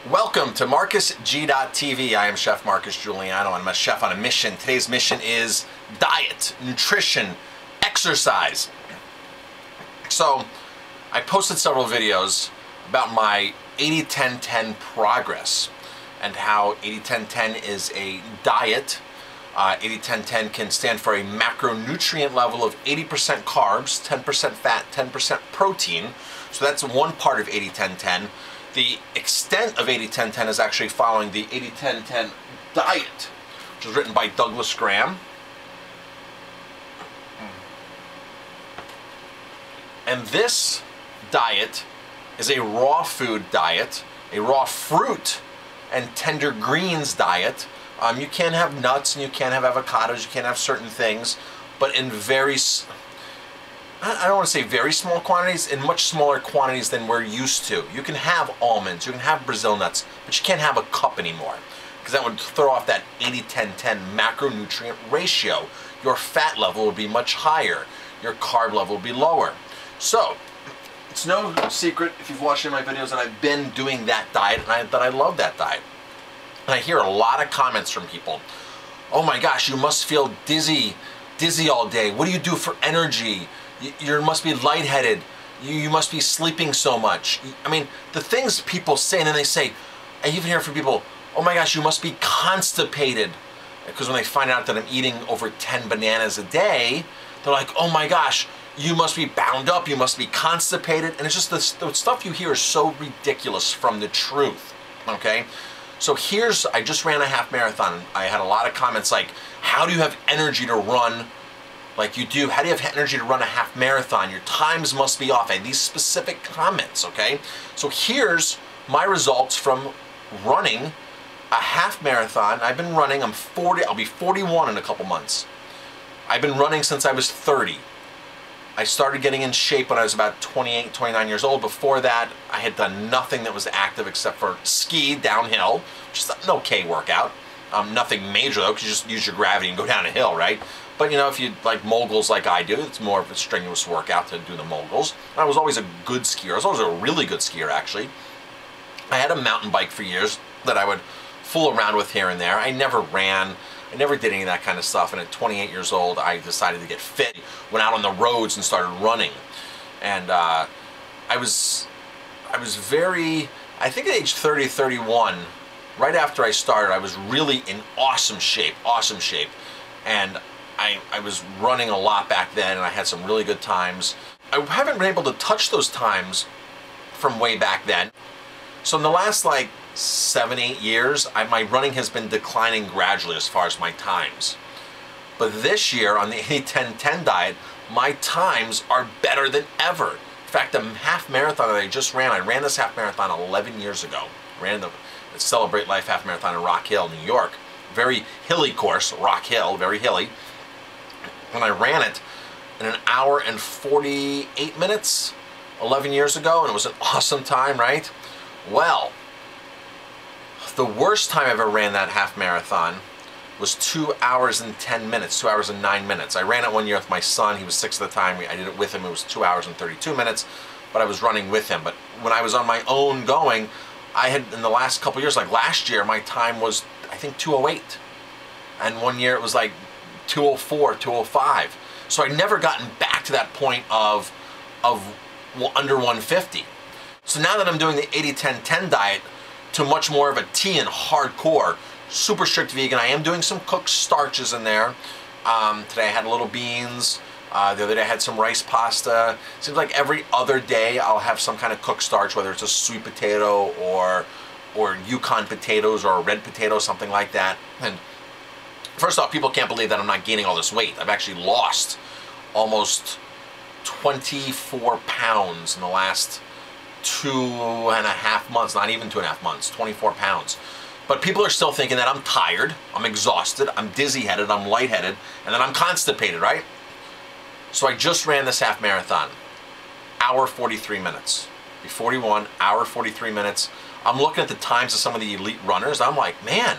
Welcome to MarcusG.TV. I am Chef Marcus Giuliano. I'm a chef on a mission. Today's mission is diet, nutrition, exercise. So I posted several videos about my 80-10-10 progress and how 80-10-10 is a diet. 80-10-10 can stand for a macronutrient level of 80% carbs, 10% fat, 10% protein. So that's one part of 80-10-10. The extent of 80-10-10 is actually following the 80-10-10 diet, which was written by Douglas Graham. And this diet is a raw food diet, a raw fruit and tender greens diet. You can't have nuts and you can't have avocados, you can't have certain things, but in very, I don't want to say very small quantities, in much smaller quantities than we're used to. You can have almonds, you can have Brazil nuts, but you can't have a cup anymore, because that would throw off that 80-10-10 macronutrient ratio. Your fat level would be much higher, your carb level would be lower. So, it's no secret if you've watched any of my videos that I've been doing that diet and that I love that diet. And I hear a lot of comments from people. Oh my gosh, you must feel dizzy all day. What do you do for energy? You must be lightheaded. You must be sleeping so much. I mean, the things people say, and then they say, I even hear from people, oh my gosh, you must be constipated. Because when they find out that I'm eating over 10 bananas a day, they're like, oh my gosh, you must be bound up, you must be constipated. And it's just the stuff you hear is so ridiculous from the truth, okay? So I just ran a half marathon. I had a lot of comments like, how do you have energy to run like you do? How do you have energy to run a half marathon? Your times must be off. I had these specific comments, okay? So here's my results from running a half marathon. I've been running, I'll be 41 in a couple months. I've been running since I was 30. I started getting in shape when I was about 28, 29 years old. Before that, I had done nothing that was active except for ski downhill, which is an okay workout. Nothing major though, because you just use your gravity and go down a hill, right? But you know, if you like moguls like I do, it's more of a strenuous workout to do the moguls. I was always a good skier. I was always a really good skier, actually. I had a mountain bike for years that I would fool around with here and there. I never ran. I never did any of that kind of stuff, and at 28 years old, I decided to get fit. Went out on the roads and started running, and I was very, I think at age 30, 31, right after I started, I was really in awesome shape, and I was running a lot back then, and I had some really good times. I haven't been able to touch those times from way back then, so in the last like 7-8 years, my running has been declining gradually as far as my times. But this year on the 80-10-10 diet, my times are better than ever. In fact, the half marathon that I just ran, I ran this half marathon 11 years ago. I ran the Celebrate Life half marathon in Rock Hill, New York. Very hilly course, Rock Hill, very hilly. And I ran it in 1 hour and 48 minutes 11 years ago, and it was an awesome time, right? Well, the worst time I ever ran that half marathon was 2 hours and 10 minutes, 2 hours and 9 minutes. I ran it one year with my son. He was 6 at the time. I did it with him. It was 2 hours and 32 minutes, but I was running with him. But when I was on my own going, I had, in the last couple years, like last year, my time was, I think, 2:08. And one year it was like 2:04, 2:05. So I'd never gotten back to that point of under 150. So now that I'm doing the 80-10-10 diet, to much more of a T and hardcore, super strict vegan. I am doing some cooked starches in there. Today I had little beans. The other day I had some rice pasta. Seems like every other day I'll have some kind of cooked starch, whether it's a sweet potato or Yukon potatoes or a red potato, something like that. And first off, people can't believe that I'm not gaining all this weight. I've actually lost almost 24 pounds in the last 2.5 months, not even 2.5 months, 24 pounds. But people are still thinking that I'm tired, I'm exhausted, I'm dizzy-headed, I'm lightheaded, and that I'm constipated, right? So I just ran this half marathon, hour 43 minutes. Be 41, hour 43 minutes. I'm looking at the times of some of the elite runners. I'm like, man,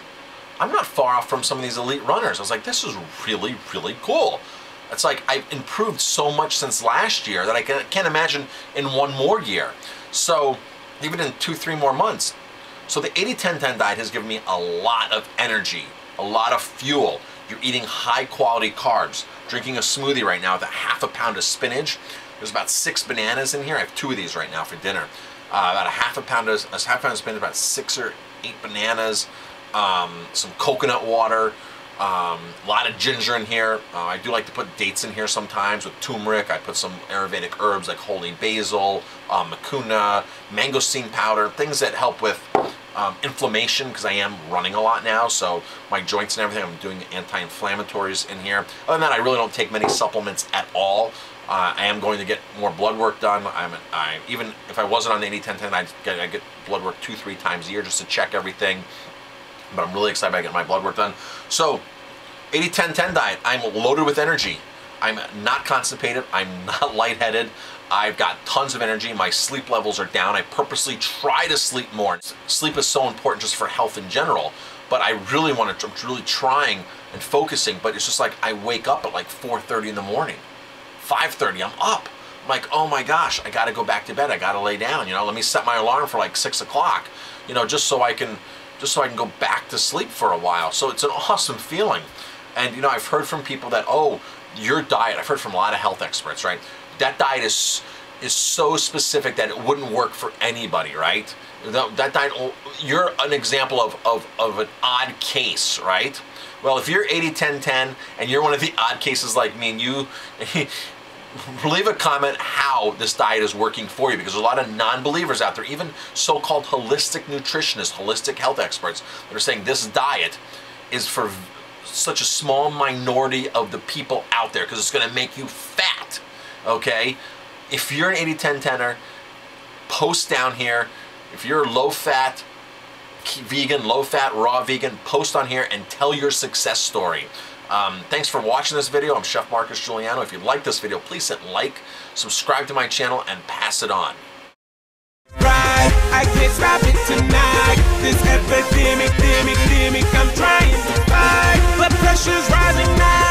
I'm not far off from some of these elite runners. I was like, this is really, really cool. It's like I've improved so much since last year that I can't imagine in one more year. So even in 2-3 more months. So the 80-10-10 diet has given me a lot of energy, a lot of fuel. You're eating high quality carbs. Drinking a smoothie right now with a half a pound of spinach. There's about 6 bananas in here. I have 2 of these right now for dinner. About a half a pound of spinach, about 6 or 8 bananas, some coconut water, a lot of ginger in here. I do like to put dates in here sometimes with turmeric. I put some Ayurvedic herbs like holy basil, mucuna, mangosteen powder, things that help with inflammation, because I am running a lot now, so my joints and everything, I'm doing anti-inflammatories in here. Other than that, I really don't take many supplements at all. I am going to get more blood work done. Even if I wasn't on the 80-10-10, I get blood work 2-3 times a year just to check everything. But I'm really excited about getting my blood work done. So, 80-10-10 diet, I'm loaded with energy. I'm not constipated, I'm not lightheaded. I've got tons of energy. My sleep levels are down. I purposely try to sleep more. Sleep is so important just for health in general, but I really want to, I'm really trying and focusing, but it's just like I wake up at like 4:30 in the morning. 5:30, I'm up. I'm like, oh my gosh, I got to go back to bed. I got to lay down. You know, let me set my alarm for like 6 o'clock. You know, just so I can go back to sleep for a while. So it's an awesome feeling. And you know, I've heard from people that, oh, your diet. I've heard from a lot of health experts, right? That diet is so specific that it wouldn't work for anybody, right? That diet, you're an example of an odd case, right? Well, if you're 80-10-10 and you're one of the odd cases like me, and you leave a comment how this diet is working for you, because there's a lot of non-believers out there, even so-called holistic nutritionists, holistic health experts, that are saying this diet is for such a small minority of the people out there because it's going to make you fat. Okay, if you're an 80-10-10er, post down here. If you're low-fat vegan, low-fat raw vegan, post on here and tell your success story. Thanks for watching this video. I'm Chef Marcus Giuliano. If you like this video, please hit like, subscribe to my channel, and pass it on. Right, I can't stop it tonight. This epidemic, I'm trying to fight, but pressure's rising now.